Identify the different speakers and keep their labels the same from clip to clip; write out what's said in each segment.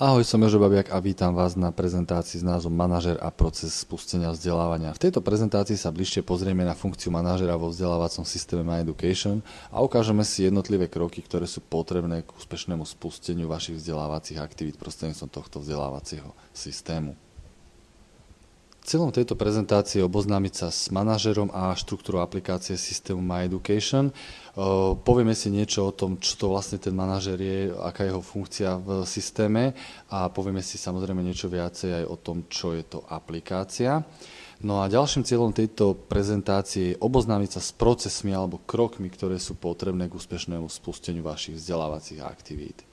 Speaker 1: Ahoj, som Jožo Babiak a vítam vás na prezentácii s názvom Manažer a proces spustenia vzdelávania. V tejto prezentácii sa bližšie pozrieme na funkciu manažera vo vzdelávacom systéme MyEducation a ukážeme si jednotlivé kroky, ktoré sú potrebné k úspešnému spusteniu vašich vzdelávacích aktivít prostredníctvom tohto vzdelávacieho systému. Cieľom tejto prezentácie je oboznámiť sa s manažerom a štruktúrou aplikácie systému MyEducation. Povieme si niečo o tom, čo to vlastne ten manažer je, aká je jeho funkcia v systéme a povieme si samozrejme niečo viacej aj o tom, čo je to aplikácia. No a ďalším cieľom tejto prezentácie je oboznámiť sa s procesmi alebo krokmi, ktoré sú potrebné k úspešnému spusteniu vašich vzdelávacích aktivít.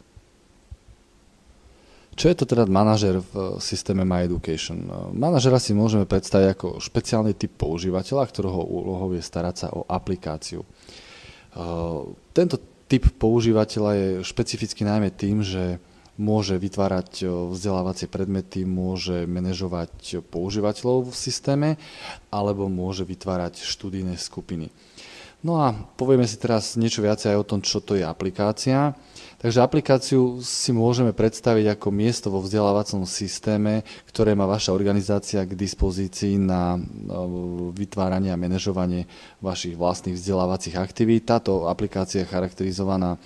Speaker 1: Čo je to teda manažer v systéme MyEducation? Manažera si môžeme predstaviť ako špeciálny typ používateľa, ktorého úlohou je starať sa o aplikáciu. Tento typ používateľa je špecificky najmä tým, že môže vytvárať vzdelávacie predmety, môže manažovať používateľov v systéme alebo môže vytvárať študijné skupiny. No a povieme si teraz niečo viacej aj o tom, čo to je aplikácia. Takže aplikáciu si môžeme predstaviť ako miesto vo vzdelávacom systéme, ktoré má vaša organizácia k dispozícii na vytváranie a manažovanie vašich vlastných vzdelávacích aktivít. Táto aplikácia je charakterizovaná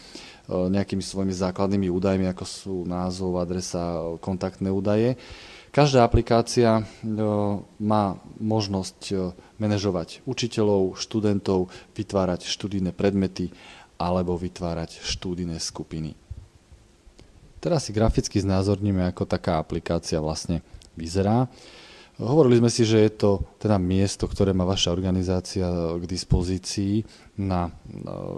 Speaker 1: nejakými svojimi základnými údajmi, ako sú názov, adresa, kontaktné údaje. Každá aplikácia má možnosť manažovať učiteľov, študentov, vytvárať študijné predmety alebo vytvárať študijné skupiny. Teraz si graficky znázorníme, ako taká aplikácia vlastne vyzerá. Hovorili sme si, že je to teda miesto, ktoré má vaša organizácia k dispozícii na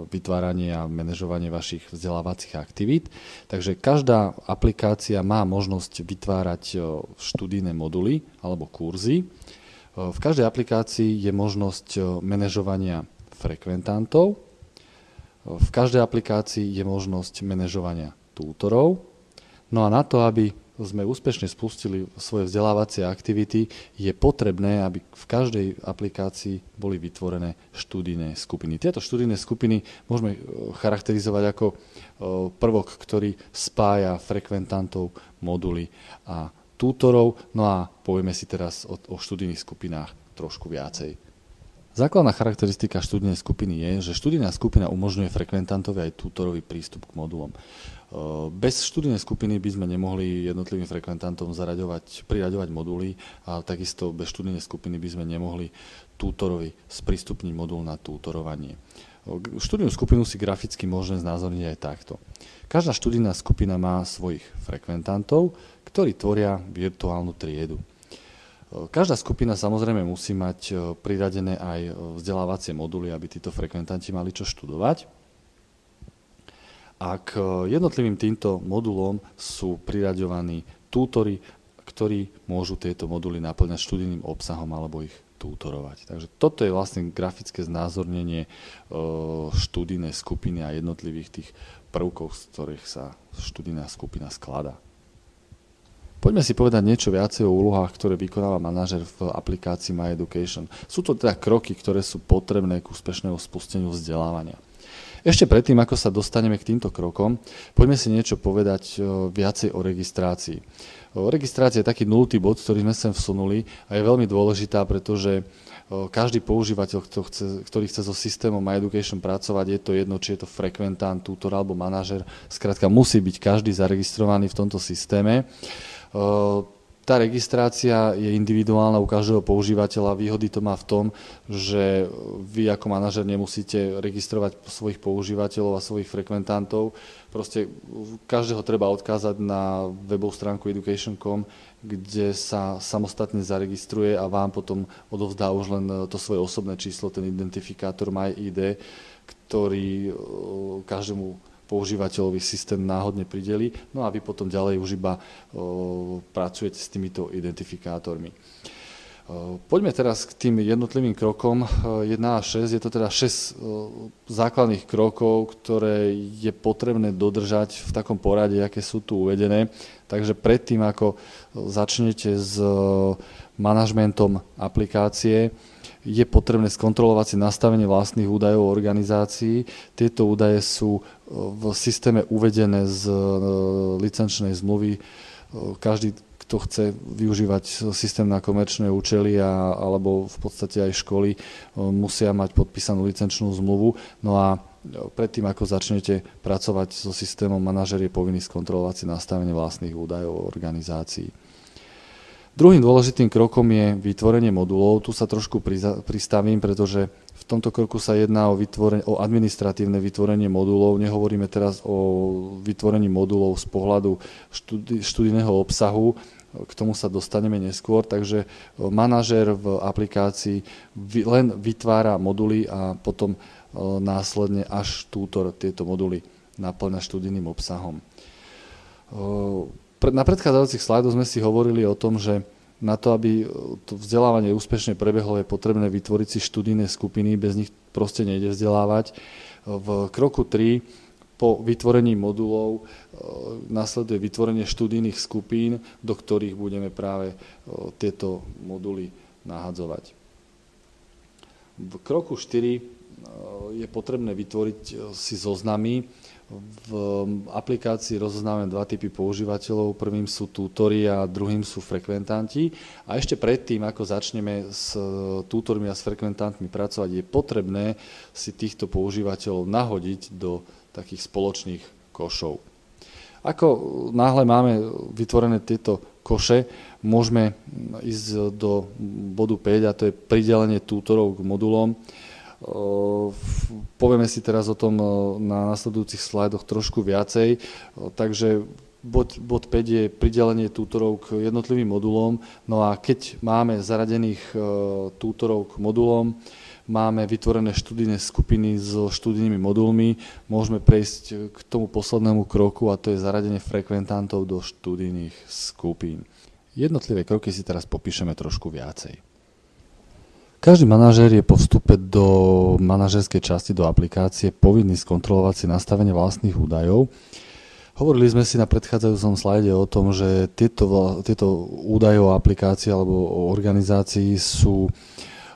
Speaker 1: vytváranie a manažovanie vašich vzdelávacích aktivít. Takže každá aplikácia má možnosť vytvárať študijné moduly alebo kurzy. V každej aplikácii je možnosť manažovania frekventantov. V každej aplikácii je možnosť manažovania tútorov. No a na to, aby sme úspešne spustili svoje vzdelávacie aktivity, je potrebné, aby v každej aplikácii boli vytvorené študijné skupiny. Tieto študijné skupiny môžeme charakterizovať ako prvok, ktorý spája frekventantov, moduly a tútorov. No a povieme si teraz o študijných skupinách trošku viacej. Základná charakteristika študijnej skupiny je, že študijná skupina umožňuje frekventantovi aj tútorovi prístup k modulom. Bez študijnej skupiny by sme nemohli jednotlivým frekventantom priraďovať moduly a takisto bez študijnej skupiny by sme nemohli tútorovi sprístupniť modul na tútorovanie. Študijnú skupinu si graficky môžeme znázorniť aj takto. Každá študijná skupina má svojich frekventantov, ktorí tvoria virtuálnu triedu. Každá skupina samozrejme musí mať priradené aj vzdelávacie moduly, aby títo frekventanti mali čo študovať. A k jednotlivým týmto modulom sú priraďovaní tútori, ktorí môžu tieto moduly naplňať študijným obsahom alebo ich tútorovať. Takže toto je vlastne grafické znázornenie študijnej skupiny a jednotlivých tých prvkov, z ktorých sa študijná skupina skladá. Poďme si povedať niečo viacej o úlohách, ktoré vykonáva manažer v aplikácii MyEducation. Sú to teda kroky, ktoré sú potrebné k úspešnému spusteniu vzdelávania. Ešte predtým, ako sa dostaneme k týmto krokom, poďme si niečo povedať viacej o registrácii. Registrácia je taký nultý bod, ktorý sme sem vsunuli a je veľmi dôležitá, pretože každý používateľ, ktorý chce so systémom MyEducation pracovať, je to jedno, či je to frekventant, tútor alebo manažer, skrátka musí byť každý zaregistrovaný v tomto systéme. Tá registrácia je individuálna u každého používateľa. Výhody to má v tom, že vy ako manažer nemusíte registrovať svojich používateľov a svojich frekventantov. Proste každého treba odkázať na webovú stránku education.com, kde sa samostatne zaregistruje a vám potom odovzdá už len to svoje osobné číslo, ten identifikátor MyID, ktorý každému používateľový systém náhodne prideli, no a vy potom ďalej už iba pracujete s týmito identifikátormi. Poďme teraz k tým jednotlivým krokom 1 a 6. Je to teda 6 základných krokov, ktoré je potrebné dodržať v takom porade, aké sú tu uvedené. Takže predtým, ako začnete s manažmentom aplikácie, je potrebné skontrolovať si nastavenie vlastných údajov o organizácii. Tieto údaje sú v systéme uvedené z licenčnej zmluvy. Každý, kto chce využívať systém na komerčné účely alebo v podstate aj školy, musia mať podpísanú licenčnú zmluvu. No a predtým, ako začnete pracovať so systémom, manažer je povinný skontrolovať si nastavenie vlastných údajov o organizácii. Druhým dôležitým krokom je vytvorenie modulov. Tu sa trošku pristavím, pretože v tomto kroku sa jedná o administratívne vytvorenie modulov. Nehovoríme teraz o vytvorení modulov z pohľadu študijného obsahu, k tomu sa dostaneme neskôr, takže manažér v aplikácii len vytvára moduly a potom následne až tútor tieto moduly naplňa študijným obsahom. Na predchádzajúcich slajdoch sme si hovorili o tom, že na to, aby to vzdelávanie úspešne prebehlo, je potrebné vytvoriť si študijné skupiny, bez nich proste nejde vzdelávať. V kroku 3 po vytvorení modulov nasleduje vytvorenie študijných skupín, do ktorých budeme práve tieto moduly nahadzovať. V kroku 4 je potrebné vytvoriť si zoznamy. V aplikácii rozoznáme dva typy používateľov. Prvým sú tútori a druhým sú frekventanti. A ešte predtým, ako začneme s tútormi a s frekventantmi pracovať, je potrebné si týchto používateľov nahodiť do takých spoločných košov. Ako náhle máme vytvorené tieto koše, môžeme ísť do bodu 5, a to je pridelenie tútorov k modulom. Povieme si teraz o tom na nasledujúcich slajdoch trošku viacej. Takže bod 5 je pridelenie tútorov k jednotlivým modulom. No a keď máme zaradených tútorov k modulom, máme vytvorené študijné skupiny so študijnými modulmi, môžeme prejsť k tomu poslednému kroku, a to je zaradenie frekventantov do študijných skupín. Jednotlivé kroky si teraz popíšeme trošku viacej. Každý manažér je po vstupe do manažerskej časti do aplikácie povinný skontrolovať si nastavenie vlastných údajov. Hovorili sme si na predchádzajúcom slajde o tom, že tieto údaje o aplikácii alebo o organizácii sú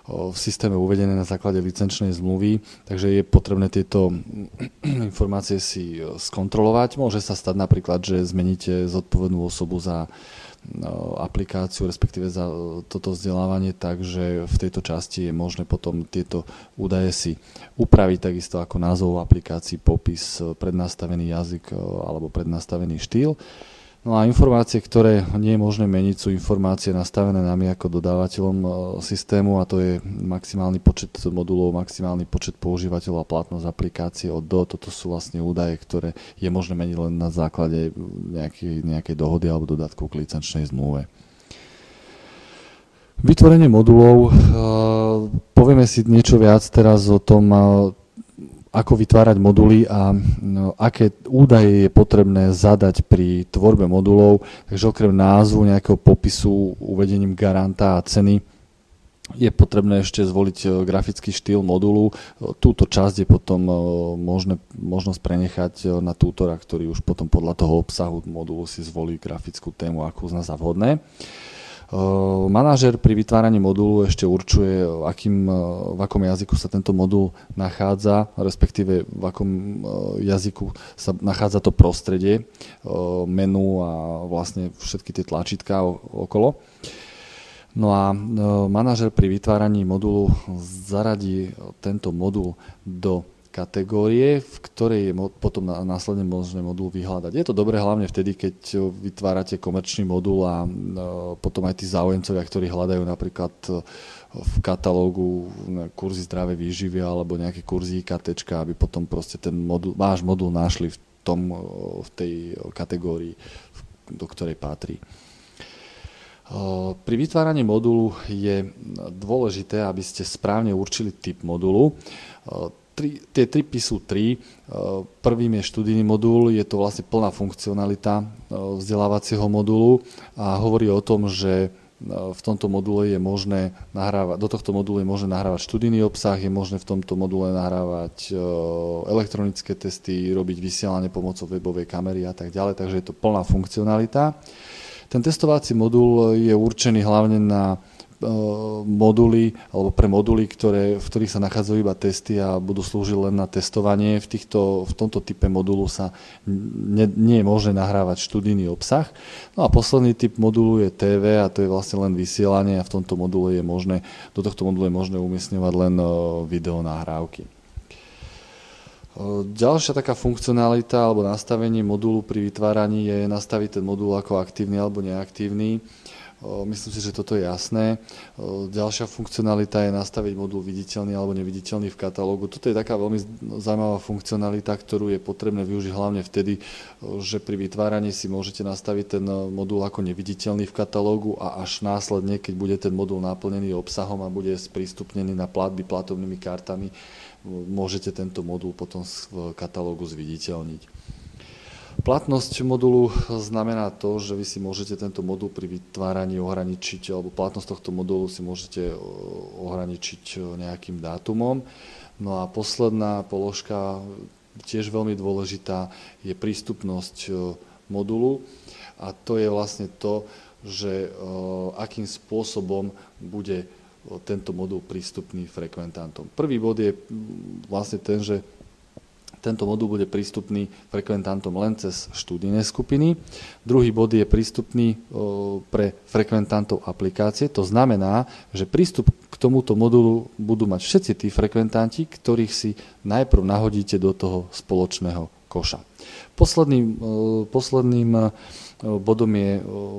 Speaker 1: v systéme uvedené na základe licenčnej zmluvy, takže je potrebné tieto informácie si skontrolovať. Môže sa stať napríklad, že zmeníte zodpovednú osobu za aplikáciu, respektíve za toto vzdelávanie, takže v tejto časti je možné potom tieto údaje si upraviť, takisto ako názov aplikácií, popis, prednastavený jazyk alebo prednastavený štýl. No a informácie, ktoré nie je možné meniť, sú informácie nastavené nami ako dodávateľom systému, a to je maximálny počet modulov, maximálny počet používateľov a platnosť aplikácie od do. Toto sú vlastne údaje, ktoré je možné meniť len na základe nejakej dohody alebo dodatku k licenčnej zmluve. Vytvorenie modulov. Povieme si niečo viac teraz o tom, ako vytvárať moduly a aké údaje je potrebné zadať pri tvorbe modulov. Takže okrem názvu, nejakého popisu, uvedením garanta a ceny, je potrebné ešte zvoliť grafický štýl modulu. Túto časť je potom možnosť prenechať na tútora, ktorý už potom podľa toho obsahu modulu si zvolí grafickú tému, akú uzná za vhodné. Manažer pri vytváraní modulu ešte určuje, v akom jazyku sa tento modul nachádza, respektíve v akom jazyku sa nachádza to prostredie, menu a vlastne všetky tie tlačítka okolo. No a manažer pri vytváraní modulu zaradí tento modul do kategórie, v ktorej je potom následne možné modul vyhľadať. Je to dobré hlavne vtedy, keď vytvárate komerčný modul a potom aj tí záujemcovia, ktorí hľadajú napríklad v katalógu kurzy zdravej výživy alebo nejaké kurzy IKT, aby potom proste váš modul našli v tej kategórii, do ktorej patrí. Pri vytváraní modulu je dôležité, aby ste správne určili typ modulu. Tie typy sú 3. Prvým je študijný modul, je to vlastne plná funkcionalita vzdelávacieho modulu a hovorí o tom, že v tomto module je možné nahrávať, do tohto modulu je možné nahrávať študijný obsah, je možné v tomto module nahrávať elektronické testy, robiť vysielanie pomocou webovej kamery a tak ďalej, takže je to plná funkcionalita. Ten testovací modul je určený hlavne na moduly alebo pre moduly, v ktorých sa nachádzajú iba testy a budú slúžiť len na testovanie. V tomto type modulu sa nie je možné nahrávať študijný obsah. No a posledný typ modulu je TV a to je vlastne len vysielanie a v tomto module do tohto modulu je možné umiestňovať len videonahrávky. Ďalšia taká funkcionalita alebo nastavenie modulu pri vytváraní je nastaviť ten modul ako aktívny alebo neaktívny. Myslím si, že toto je jasné. Ďalšia funkcionalita je nastaviť modul viditeľný alebo neviditeľný v katalógu. Toto je taká veľmi zaujímavá funkcionalita, ktorú je potrebné využiť hlavne vtedy, že pri vytváraní si môžete nastaviť ten modul ako neviditeľný v katalógu a až následne, keď bude ten modul naplnený obsahom a bude sprístupnený na platby platobnými kartami, môžete tento modul potom v katalógu zviditeľniť. Platnosť modulu znamená to, že vy si môžete tento modul pri vytváraní ohraničiť, alebo platnosť tohto modulu si môžete ohraničiť nejakým dátumom. No a posledná položka, tiež veľmi dôležitá, je prístupnosť modulu a to je vlastne to, že akým spôsobom bude tento modul prístupný frekventantom. Prvý bod je vlastne ten, že tento modul bude prístupný frekventantom len cez študijné skupiny. Druhý bod je prístupný pre frekventantov aplikácie. To znamená, že prístup k tomuto modulu budú mať všetci tí frekventanti, ktorých si najprv nahodíte do toho spoločného koša. Posledným bodom je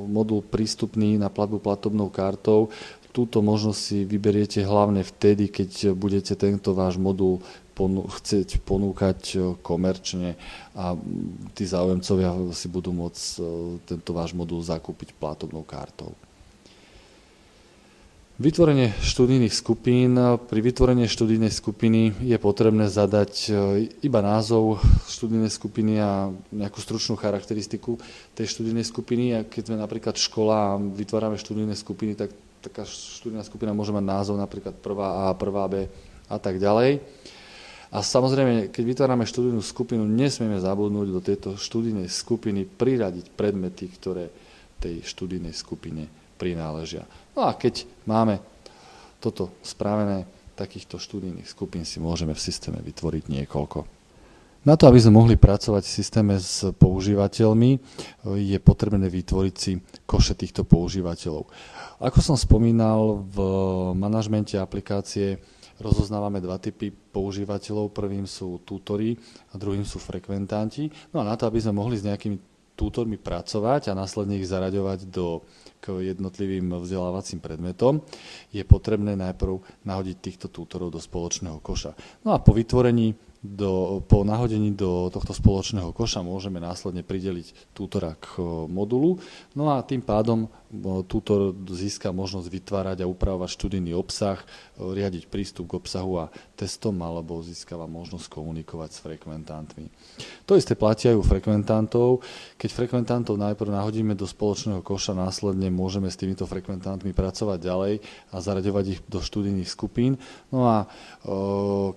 Speaker 1: modul prístupný na platbu platobnou kartou. Túto možnosť si vyberiete hlavne vtedy, keď budete tento váš modul chcieť ponúkať komerčne a tí záujemcovia si budú môcť tento váš modul zakúpiť platobnou kartou. Vytvorenie študijných skupín. Pri vytvorení študijnej skupiny je potrebné zadať iba názov študijnej skupiny a nejakú stručnú charakteristiku tej študijnej skupiny. A keď sme napríklad škola a vytvárame študijné skupiny, tak taká študijná skupina môže mať názov napríklad prvá A, prvá B a tak ďalej. A samozrejme, keď vytvárame študijnú skupinu, nesmieme zabudnúť do tejto študijnej skupiny priradiť predmety, ktoré tej študijnej skupine prináležia. No a keď máme toto spravené, takýchto študijných skupín si môžeme v systéme vytvoriť niekoľko. Na to, aby sme mohli pracovať v systéme s používateľmi, je potrebné vytvoriť si koše týchto používateľov. Ako som spomínal, v manažmente aplikácie rozoznávame dva typy používateľov. Prvým sú tutori a druhým sú frekventanti. No a na to, aby sme mohli s nejakými tutormi pracovať a následne ich zaraďovať k jednotlivým vzdelávacím predmetom, je potrebné najprv nahodiť týchto tutorov do spoločného koša. No a po nahodení do tohto spoločného koša môžeme následne prideliť tutora k modulu, no a tým pádom tutor získa možnosť vytvárať a upravovať študijný obsah, riadiť prístup k obsahu a testom alebo získava možnosť komunikovať s frekventantmi. To isté platí aj u frekventantov. Keď frekventantov najprv nahodíme do spoločného koša, následne môžeme s týmito frekventantmi pracovať ďalej a zaraďovať ich do študijných skupín. No a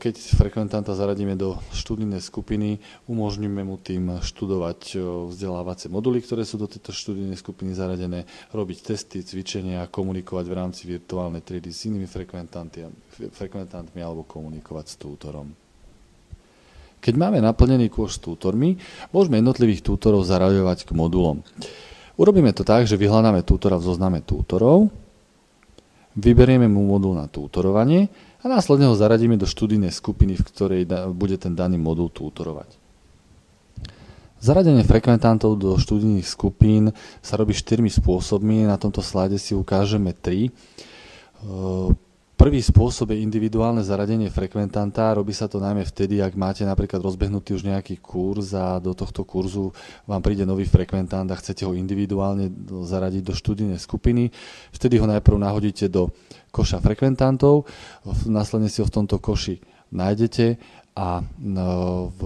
Speaker 1: keď frekventanta zaradíme do študijnej skupiny, umožníme mu tým študovať vzdelávacie moduly, ktoré sú do tejto študijnej skupiny zaradené, robiť testy, cvičenia, komunikovať v rámci virtuálnej triedy s inými frekventantmi alebo komunikovať s tútorom. Keď máme naplnený kôš s tútormi, môžeme jednotlivých tútorov zaraďovať k modulom. Urobíme to tak, že vyhľadáme tútora v zozname tútorov, vyberieme mu modul na tútorovanie a následne ho zaradíme do študijnej skupiny, v ktorej bude ten daný modul tútorovať. Zaradenie frekventantov do študijných skupín sa robí 4 spôsobmi, na tomto slajde si ukážeme 3. Prvý spôsob je individuálne zaradenie frekventanta, robí sa to najmä vtedy, ak máte napríklad rozbehnutý už nejaký kurz a do tohto kurzu vám príde nový frekventant a chcete ho individuálne zaradiť do študijnej skupiny. Vtedy ho najprv nahodíte do koša frekventantov, následne si ho v tomto koši nájdete a v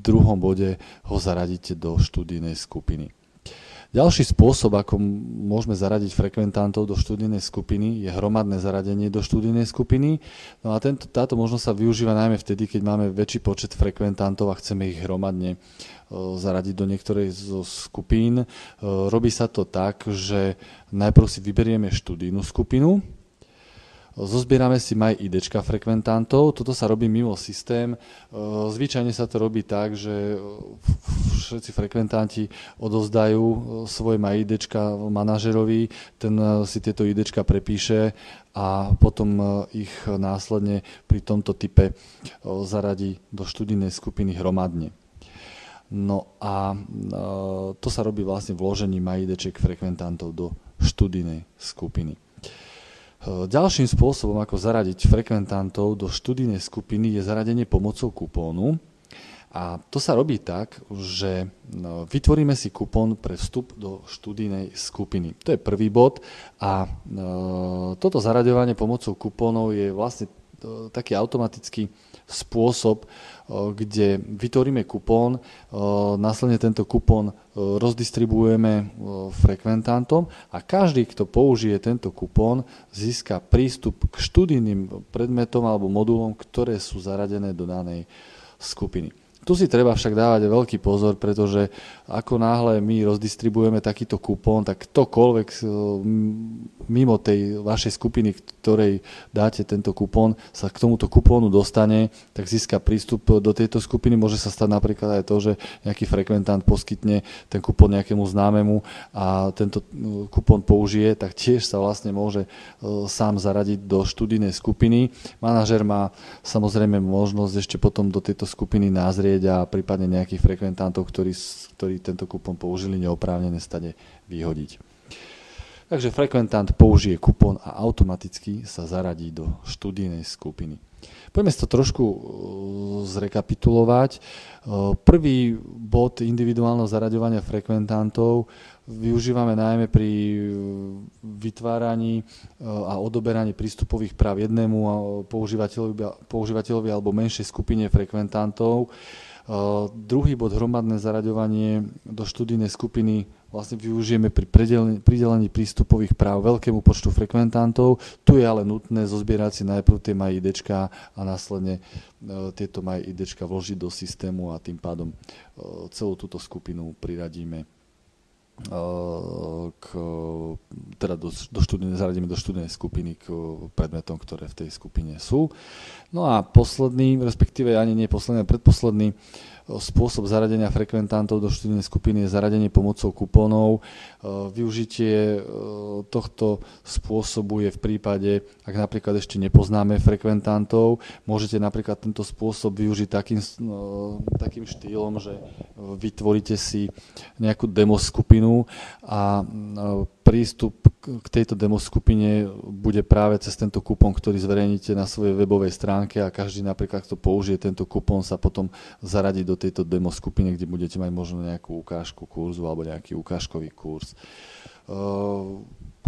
Speaker 1: druhom bode ho zaradíte do študijnej skupiny. Ďalší spôsob, ako môžeme zaradiť frekventantov do študijnej skupiny, je hromadné zaradenie do študijnej skupiny. No a táto možnosť sa využíva najmä vtedy, keď máme väčší počet frekventantov a chceme ich hromadne zaradiť do niektorej zo skupín. Robí sa to tak, že najprv si vyberieme študijnú skupinu Zozbierame si MyIDčka frekventantov, toto sa robí mimo systém. Zvyčajne sa to robí tak, že všetci frekventanti odovzdajú svoje MyIDčka manažerovi, ten si tieto IDčka prepíše a potom ich následne pri tomto type zaradí do študijnej skupiny hromadne. No a to sa robí vlastne vložením MyIDček frekventantov do študijnej skupiny. Ďalším spôsobom, ako zaradiť frekventantov do študijnej skupiny, je zaradenie pomocou kupónu. A to sa robí tak, že vytvoríme si kupón pre vstup do študijnej skupiny. To je prvý bod a toto zaraďovanie pomocou kupónov je vlastne taký automatický spôsob, kde vytvoríme kupón, následne tento kupón rozdistribuujeme frekventantom a každý, kto použije tento kupón, získa prístup k študijným predmetom alebo modulom, ktoré sú zaradené do danej skupiny. Tu si treba však dávať veľký pozor, pretože ako náhle my rozdistribujeme takýto kupón, tak ktokoľvek mimo tej vašej skupiny, ktorej dáte tento kupón, sa k tomuto kupónu dostane, tak získa prístup do tejto skupiny. Môže sa stať napríklad aj to, že nejaký frekventant poskytne ten kupón nejakému známemu a tento kupón použije, tak tiež sa vlastne môže sám zaradiť do študijnej skupiny. Manažer má samozrejme možnosť ešte potom do tejto skupiny nazrieť a prípadne nejakých frekventantov, ktorí tento kupón použili neoprávnené, stade vyhodiť. Takže frekventant použije kupón a automaticky sa zaradí do študijnej skupiny. Poďme si to trošku zrekapitulovať. Prvý bod individuálneho zaraďovania frekventantov využívame najmä pri vytváraní a odoberaní prístupových práv jednému používateľovi alebo menšej skupine frekventantov. Druhý bod, hromadné zaraďovanie do študijnej skupiny, vlastne využijeme pri pridelení prístupových práv veľkému počtu frekventantov. Tu je ale nutné zozbierať si najprv tie MyIDčka a následne tieto MyIDčka vložiť do systému a tým pádom celú túto skupinu priradíme zaradíme do študijnej skupiny k predmetom, ktoré v tej skupine sú. No a posledný, respektíve ani nie posledný, ale predposledný spôsob zaradenia frekventantov do študijnej skupiny je zaradenie pomocou kupónov. Využitie tohto spôsobu je v prípade, ak napríklad ešte nepoznáme frekventantov, môžete napríklad tento spôsob využiť takým štýlom, že vytvoríte si nejakú demo skupinu a prístup k tejto demo skupine bude práve cez tento kupón, ktorý zverejníte na svojej webovej stránke a každý napríklad, kto použije tento kupón, sa potom zaradí do tejto demo skupiny, kde budete mať možno nejakú ukážku kurzu alebo nejaký ukážkový kurz.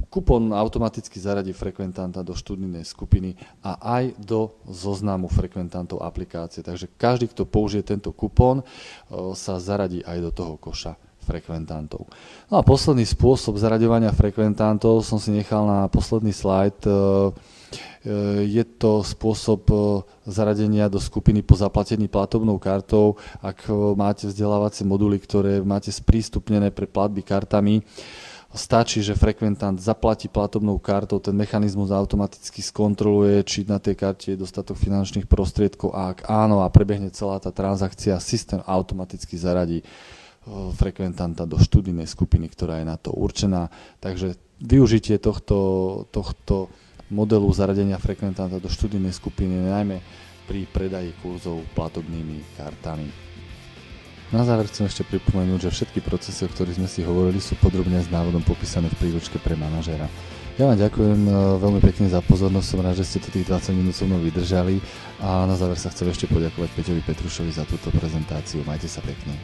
Speaker 1: Kupón automaticky zaradí frekventanta do študijnej skupiny a aj do zoznamu frekventantov aplikácie. Takže každý, kto použije tento kupón, sa zaradí aj do toho koša frekventantov. No a posledný spôsob zaraďovania frekventantov som si nechal na posledný slajd. Je to spôsob zaradenia do skupiny po zaplatení platobnou kartou. Ak máte vzdelávacie moduly, ktoré máte sprístupnené pre platby kartami, stačí, že frekventant zaplatí platobnou kartou, ten mechanizmus automaticky skontroluje, či na tej karte je dostatok finančných prostriedkov a ak áno a prebehne celá tá transakcia, systém automaticky zaradí frekventanta do študijnej skupiny, ktorá je na to určená. Takže využitie tohto modelu zaradenia frekventanta do študijnej skupiny najmä pri predaji kurzov platobnými kartami. Na záver chcem ešte pripomenúť, že všetky procesy, o ktorých sme si hovorili, sú podrobne s návodom popísané v príručke pre manažéra. Ja vám ďakujem veľmi pekne za pozornosť, som rád, že ste to tých 20 minút so mnou vydržali a na záver sa chcem ešte poďakovať Peťovi Petrušovi za túto prezentáciu. Majte sa pekne.